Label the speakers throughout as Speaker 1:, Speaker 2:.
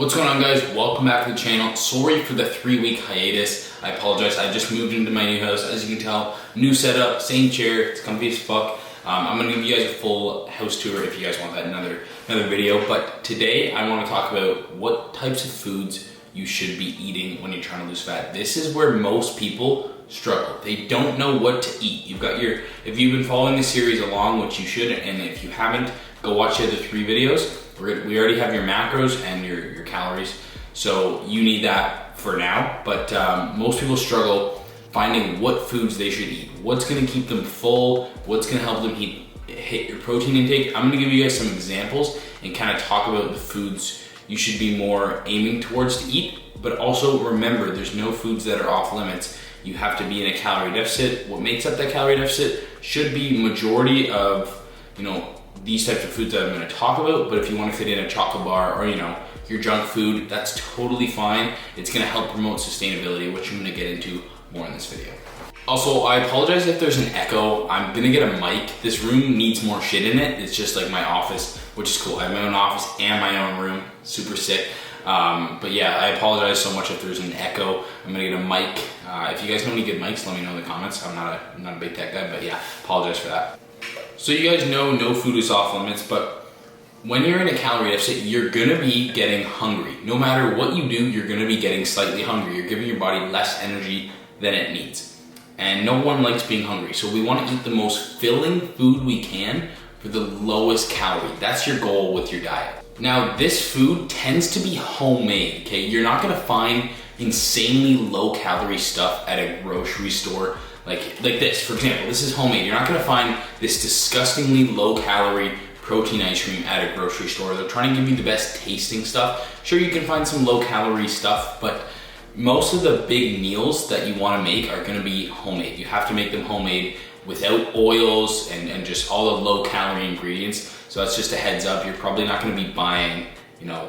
Speaker 1: What's going on, guys? Welcome back to the channel. Sorry for the 3-week hiatus. I apologize. I just moved into my new house. As you can tell, new setup, same chair. It's comfy as fuck. I'm gonna give you guys a full house tour if you guys want that in another video. But today I want to talk about what types of foods you should be eating when you're trying to lose fat. This is where most people struggle. They don't know what to eat. If you've been following the series along, which you should, and if you haven't, go watch the other 3 videos. We already have your macros and your calories, so you need that for now. But most people struggle finding what foods they should eat. What's gonna keep them full? What's gonna help them hit your protein intake? I'm gonna give you guys some examples and kind of talk about the foods you should be more aiming towards to eat. But also remember, there's no foods that are off limits. You have to be in a calorie deficit. What makes up that calorie deficit should be majority of, these types of foods that I'm going to talk about. But if you want to fit in a chocolate bar or your junk food, that's totally fine. It's going to help promote sustainability, which I'm going to get into more in this video. Also, I apologize if there's an echo. I'm going to get a mic. This room needs more shit in it. It's just like my office, which is cool. I have my own office and my own room. Super sick. But yeah, I apologize so much if there's an echo. I'm gonna get a mic. If you guys know any good mics, let me know in the comments. I'm not a big tech guy, but yeah, apologize for that. So you guys know no food is off limits, but when you're in a calorie deficit, you're gonna be getting hungry. No matter what you do, you're gonna be getting slightly hungry. You're giving your body less energy than it needs. And no one likes being hungry. So we wanna eat the most filling food we can for the lowest calorie. That's your goal with your diet. Now, this food tends to be homemade, okay? You're not gonna find insanely low calorie stuff at a grocery store like this. For example, this is homemade. You're not gonna find this disgustingly low calorie protein ice cream at a grocery store. They're trying to give you the best tasting stuff. Sure, you can find some low calorie stuff, but most of the big meals that you wanna make are gonna be homemade. You have to make them homemade without oils and just all the low calorie ingredients. So that's just a heads up. You're probably not gonna be buying,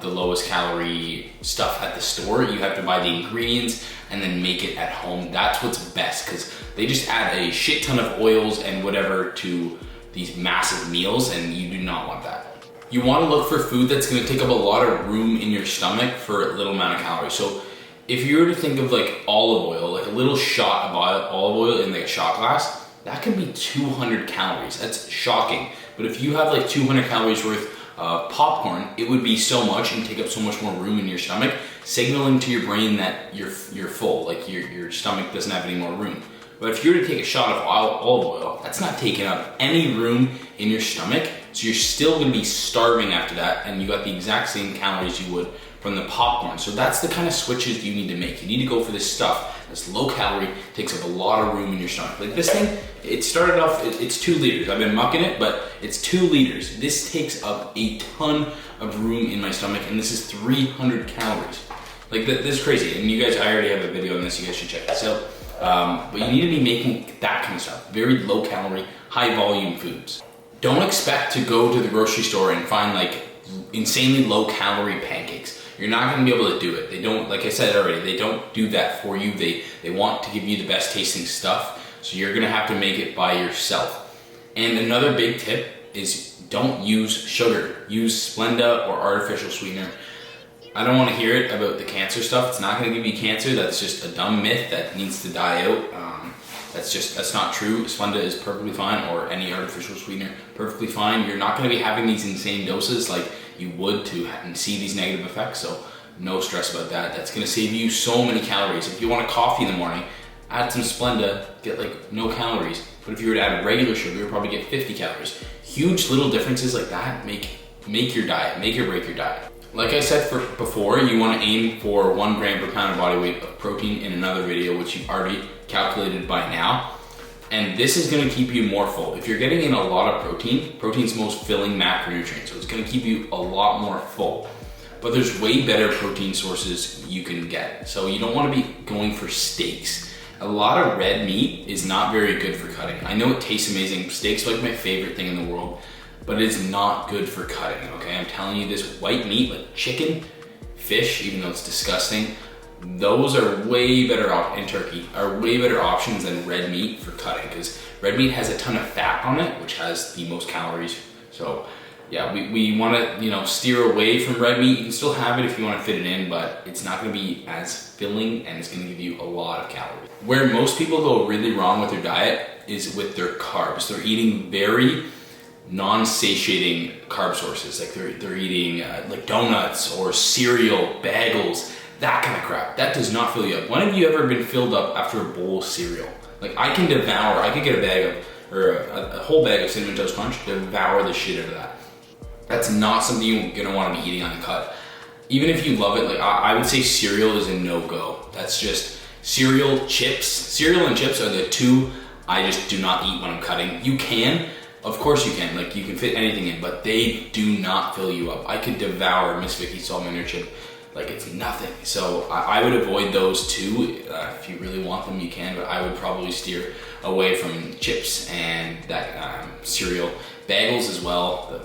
Speaker 1: the lowest calorie stuff at the store. You have to buy the ingredients and then make it at home. That's what's best, because they just add a shit ton of oils and whatever to these massive meals, and you do not want that. You wanna look for food that's gonna take up a lot of room in your stomach for a little amount of calories. So if you were to think of like olive oil, like a little shot of olive oil in like a shot glass, that can be 200 calories. That's shocking. But if you have like 200 calories worth of popcorn, it would be so much and take up so much more room in your stomach, signaling to your brain that you're full, like your stomach doesn't have any more room. But if you were to take a shot of olive oil, that's not taking up any room in your stomach, so you're still gonna be starving after that, and you got the exact same calories you would from the popcorn. So that's the kind of switches you need to make. You need to go for this stuff that's low calorie, takes up a lot of room in your stomach. Like this thing, it started off, it's 2 liters. I've been mucking it, but it's 2 liters. This takes up a ton of room in my stomach, and this is 300 calories. Like this is crazy. And you guys, I already have a video on this, you guys should check this out. But you need to be making that kind of stuff. Very low calorie, high volume foods. Don't expect to go to the grocery store and find like insanely low calorie pancakes. You're not gonna be able to do it. They don't, like I said already, they don't do that for you. They want to give you the best tasting stuff, so you're gonna have to make it by yourself. And another big tip is don't use sugar. Use Splenda or artificial sweetener. I don't wanna hear it about the cancer stuff. It's not gonna give you cancer. That's just a dumb myth that needs to die out. That's not true. Splenda is perfectly fine, or any artificial sweetener, perfectly fine. You're not gonna be having these insane doses like you would to see these negative effects, so no stress about that. That's gonna save you so many calories. If you want a coffee in the morning, add some Splenda, get like no calories. But if you were to add regular sugar, you'll probably get 50 calories. Huge little differences like that make your diet, make or break your diet. Like I said before, you wanna aim for 1 gram per pound of body weight of protein in another video, which you've already calculated by now. And this is gonna keep you more full. If you're getting in a lot of protein's the most filling macronutrient, so it's gonna keep you a lot more full. But there's way better protein sources you can get. So you don't wanna be going for steaks. A lot of red meat is not very good for cutting. I know it tastes amazing. Steaks are like my favorite thing in the world, but it's not good for cutting, okay? I'm telling you, this white meat, like chicken, fish, even though it's disgusting, those are way better, and turkey, are way better options than red meat for cutting, because red meat has a ton of fat on it, which has the most calories. So yeah, we want to, you know, steer away from red meat. You can still have it if you want to fit it in, but it's not going to be as filling and it's going to give you a lot of calories. Where most people go really wrong with their diet is with their carbs. They're eating very non-satiating carb sources. Like they're eating like donuts or cereal, bagels, that kind of crap. That does not fill you up. When have you ever been filled up after a bowl of cereal? Like I could get a bag of, or a whole bag of Cinnamon Toast Crunch, devour the shit out of that. That's not something you're gonna want to be eating on the cut. Even if you love it, like I would say cereal is a no-go. That's just cereal, chips. Cereal and chips are the two I just do not eat when I'm cutting. You can, of course you can, like you can fit anything in, but they do not fill you up. I could devour Miss Vickie's salt and vinegar chip like it's nothing. So I would avoid those two. If you really want them, you can, but I would probably steer away from chips and that cereal. Bagels as well.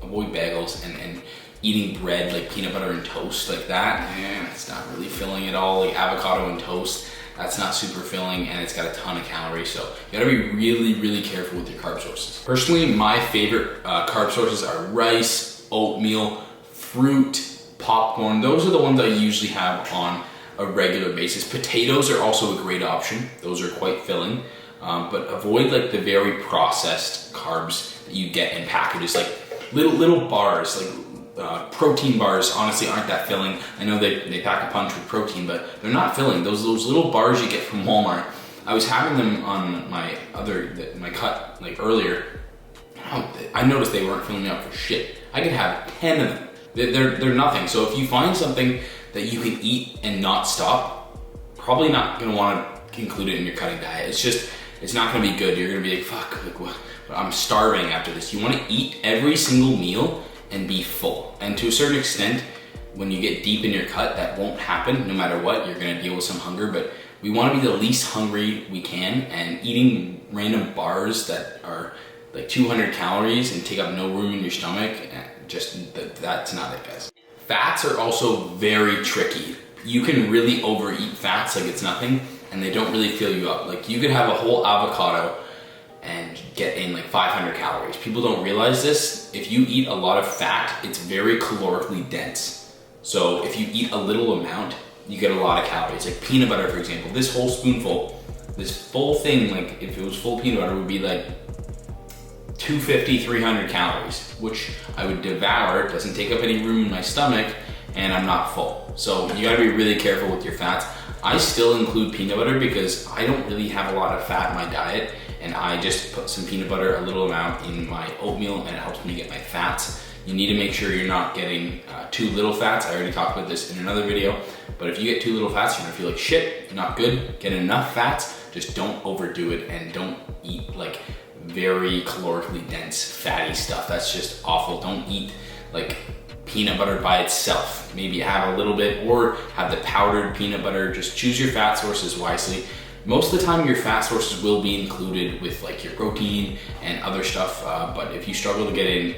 Speaker 1: Avoid bagels and eating bread like peanut butter and toast like that. It's not really filling at all. Like avocado and toast, that's not super filling and it's got a ton of calories. So you gotta be really, really careful with your carb sources. Personally, my favorite carb sources are rice, oatmeal, fruit, popcorn. Those are the ones I usually have on a regular basis. Potatoes are also a great option. Those are quite filling, but avoid like the very processed carbs that you get in packages, like little bars, like protein bars honestly aren't that filling. I know they pack a punch with protein, but they're not filling. Those little bars you get from Walmart, I was having them on my cut like earlier. I noticed they weren't filling me up for shit. I could have 10 of them. They're nothing. So if you find something that you can eat and not stop, probably not gonna want to include it in your cutting diet. It's not gonna be good. You're gonna be like, fuck, like what? I'm starving after this. You want to eat every single meal and be full. And to a certain extent, when you get deep in your cut, that won't happen no matter what. You're gonna deal with some hunger, but we want to be the least hungry we can, and eating random bars that are like 200 calories and take up no room in your stomach, that's not it, guys. Fats are also very tricky. You can really overeat fats like it's nothing, and they don't really fill you up. Like you could have a whole avocado and get in like 500 calories. People don't realize this. If you eat a lot of fat, it's very calorically dense. So if you eat a little amount, you get a lot of calories. Like peanut butter, for example, this whole spoonful, this full thing, like if it was full peanut butter, would be like 250, 300 calories, which I would devour. It doesn't take up any room in my stomach, and I'm not full. So you gotta be really careful with your fats. I still include peanut butter because I don't really have a lot of fat in my diet, and I just put some peanut butter, a little amount, in my oatmeal, and it helps me get my fats. You need to make sure you're not getting too little fats. I already talked about this in another video, but if you get too little fats, you're gonna feel like shit, not good. Get enough fats, just don't overdo it, and don't eat like very calorically dense fatty stuff. That's just awful. Don't eat like peanut butter by itself. Maybe have a little bit, or have the powdered peanut butter. Just choose your fat sources wisely. Most of the time your fat sources will be included with like your protein and other stuff, but if you struggle to get in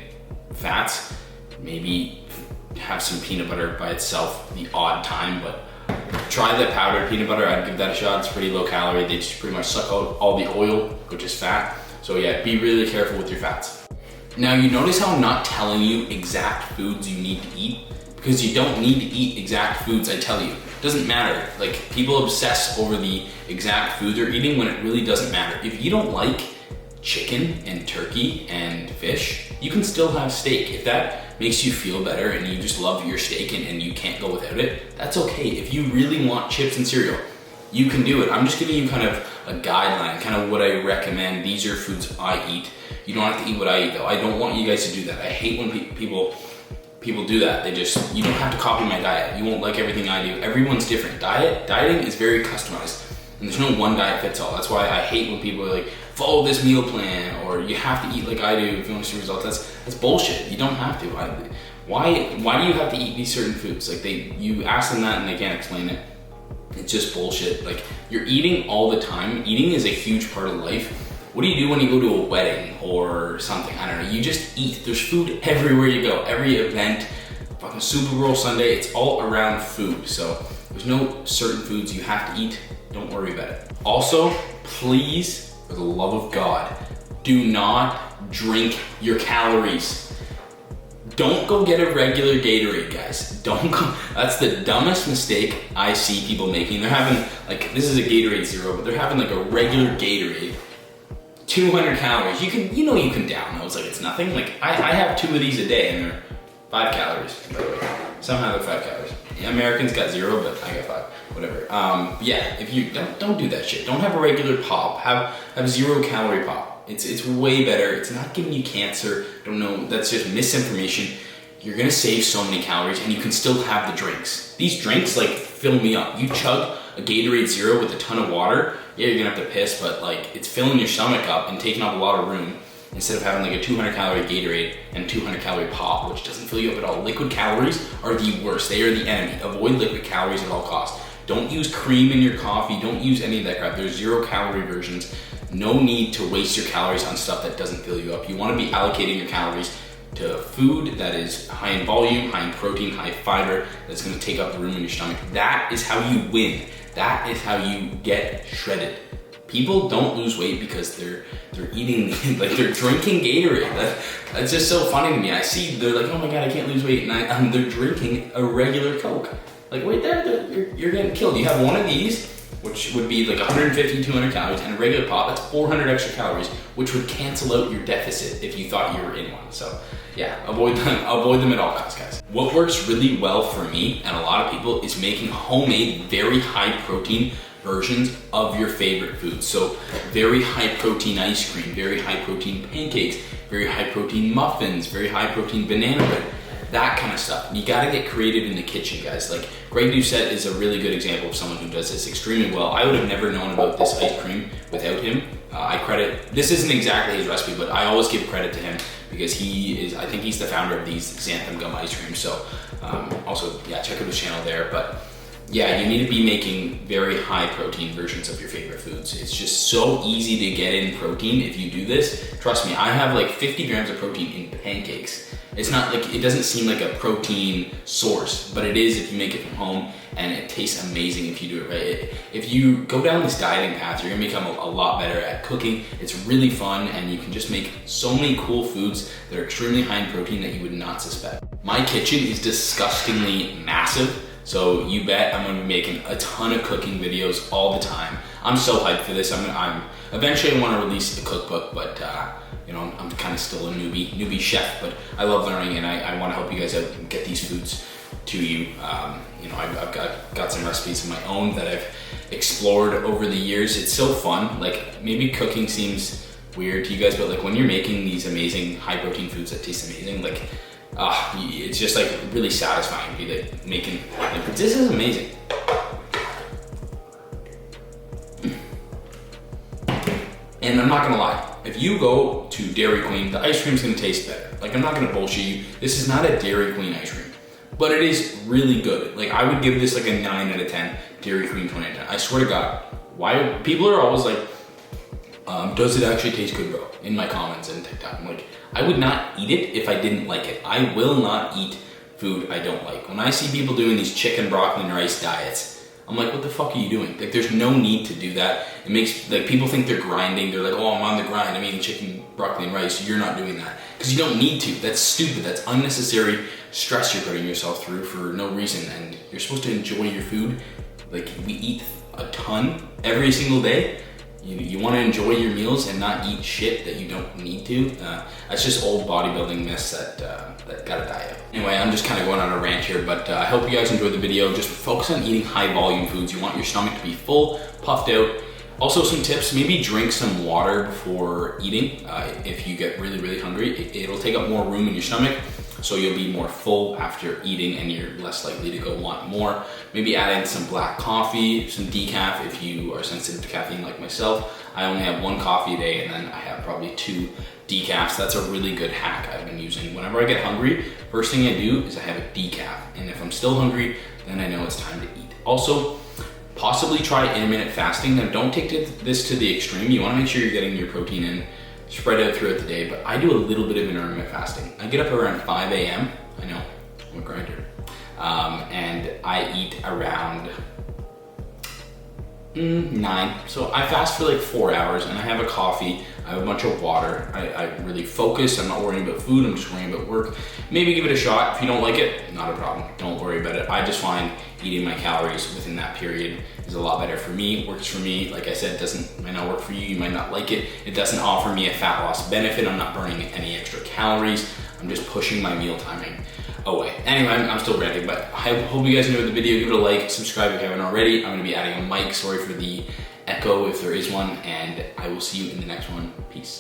Speaker 1: fats, maybe have some peanut butter by itself the odd time, but try the powdered peanut butter. I'd give that a shot. It's pretty low calorie. They just pretty much suck out all the oil, which is fat. So yeah, be really careful with your fats. Now you notice how I'm not telling you exact foods you need to eat, because you don't need to eat exact foods I tell you. It doesn't matter. Like people obsess over the exact food they're eating when it really doesn't matter. If you don't like chicken and turkey and fish, you can still have steak. If that makes you feel better and you just love your steak and you can't go without it, that's okay. If you really want chips and cereal, you can do it. I'm just giving you kind of a guideline, kind of what I recommend. These are foods I eat. You don't have to eat what I eat though. I don't want you guys to do that. I hate when people do that. You don't have to copy my diet. You won't like everything I do. Everyone's different. Dieting is very customized, and there's no one diet fits all. That's why I hate when people are like, follow this meal plan, or you have to eat like I do if you want to see results. That's bullshit. You don't have to. Why do you have to eat these certain foods? Like you ask them that and they can't explain it. It's just bullshit. Like you're eating all the time. Eating is a huge part of life. What do you do when you go to a wedding or something? I don't know. You just eat. There's food everywhere you go. Every event, fucking Super Bowl Sunday, it's all around food. So there's no certain foods you have to eat. Don't worry about it. Also, please, for the love of God, do not drink your calories. Don't go get a regular Gatorade, guys. Don't go, that's the dumbest mistake I see people making. They're having, like, this is a Gatorade Zero, but they're having like a regular Gatorade, 200 calories. You can down those like it's nothing. Like, I have 2 of these a day and they're 5 calories, by the way. Somehow they're 5 calories. Americans got 0, but I got 5, whatever. Yeah, if you, don't do that shit. Don't have a regular pop, have 0 calorie pop. It's way better. It's not giving you cancer. Don't know, that's just misinformation. You're gonna save so many calories and you can still have the drinks. These drinks like fill me up. You chug a Gatorade Zero with a ton of water, yeah, you're gonna have to piss, but like it's filling your stomach up and taking up a lot of room instead of having like a 200 calorie Gatorade and 200 calorie pop, which doesn't fill you up at all. Liquid calories are the worst. They are the enemy. Avoid liquid calories at all costs. Don't use cream in your coffee. Don't use any of that crap. There's 0 calorie versions. No need to waste your calories on stuff that doesn't fill you up. You want to be allocating your calories to food that is high in volume, high in protein, high fiber, that's going to take up room in your stomach. That is how you win. That is how you get shredded. People don't lose weight because they're eating, like they're drinking Gatorade. That's just so funny to me. I see, they're like, oh my God, I can't lose weight. And they're drinking a regular Coke. Like right there, you're getting killed. You have one of these, which would be like 150, 200 calories, and a regular pop, that's 400 extra calories, which would cancel out your deficit if you thought you were in one. So yeah, avoid them at all costs, guys. What works really well for me and a lot of people is making homemade, very high protein versions of your favorite foods. So very high protein ice cream, very high protein pancakes, very high protein muffins, very high protein banana bread, that kind of stuff. You gotta get creative in the kitchen, guys. Like Greg Doucette is a really good example of someone who does this extremely well. I would have never known about this ice cream without him. This isn't exactly his recipe, but I always give credit to him because I think he's the founder of these xanthan gum ice creams. So also, yeah, check out his channel there. But yeah, you need to be making very high protein versions of your favorite foods. It's just so easy to get in protein if you do this. Trust me, I have like 50 grams of protein in pancakes. It's not like, it doesn't seem like a protein source, but it is if you make it from home, and it tastes amazing if you do it right. If you go down this dieting path, you're gonna become a lot better at cooking. It's really fun, and you can just make so many cool foods that are extremely high in protein that you would not suspect. My kitchen is disgustingly massive, so you bet I'm gonna be making a ton of cooking videos all the time. I'm so hyped for this. Eventually I wanna release a cookbook, but you know, I'm kind of still a newbie chef, but I love learning, and I want to help you guys out and get these foods to you. You know, I've got some recipes of my own that I've explored over the years. It's so fun. Like, maybe cooking seems weird to you guys, but like when you're making these amazing high protein foods that taste amazing, like it's just like really satisfying to be like making, like, this is amazing. And I'm not gonna lie, if you go to Dairy Queen, the ice cream's gonna taste better. Like, I'm not gonna bullshit you. This is not a Dairy Queen ice cream, but it is really good. Like, I would give this like a 9 out of 10, Dairy Queen 20 out of 10. I swear to God. Why, people are always like, does it actually taste good, bro? In my comments and TikTok. I'm like, I would not eat it if I didn't like it. I will not eat food I don't like. When I see people doing these chicken, broccoli, and rice diets, I'm like, what the fuck are you doing? Like, there's no need to do that. It makes, like, people think they're grinding. They're like, oh, I'm on the grind. I'm eating chicken, broccoli, and rice. You're not doing that. Because you don't need to. That's stupid. That's unnecessary stress you're putting yourself through for no reason. And you're supposed to enjoy your food. Like, we eat a ton every single day. You want to enjoy your meals and not eat shit that you don't need to. That's just old bodybuilding myths that gotta die out. Anyway, I'm just kind of going on a rant here, but I hope you guys enjoyed the video. Just focus on eating high volume foods. You want your stomach to be full, puffed out. Also, some tips, maybe drink some water before eating. If you get really, really hungry, it'll take up more room in your stomach, so you'll be more full after eating and you're less likely to go want more. Maybe add in some black coffee, some decaf if you are sensitive to caffeine like myself. I only have 1 coffee a day, and then I have probably 2 decafs. That's a really good hack I've been using. Whenever I get hungry, first thing I do is I have a decaf. And if I'm still hungry, then I know it's time to eat. Also, possibly try intermittent fasting. Now, don't take this to the extreme. You wanna make sure you're getting your protein in, spread out throughout the day, but I do a little bit of intermittent fasting. I get up around 5 a.m. I know, I'm a grinder. And I eat around 9. So I fast for like 4 hours and I have a coffee, I have a bunch of water. I really focus, I'm not worrying about food, I'm just worrying about work. Maybe give it a shot. If you don't like it, not a problem, don't worry about it. I just find eating my calories within that period is a lot better for me, works for me. Like I said, might not work for you, you might not like it. It doesn't offer me a fat loss benefit, I'm not burning any extra calories, I'm just pushing my meal timing away. Anyway, I'm still ranting, but I hope you guys enjoyed the video. Give it a like, subscribe if you haven't already. I'm gonna be adding a mic, sorry for the echo if there is one, and I will see you in the next one. Peace.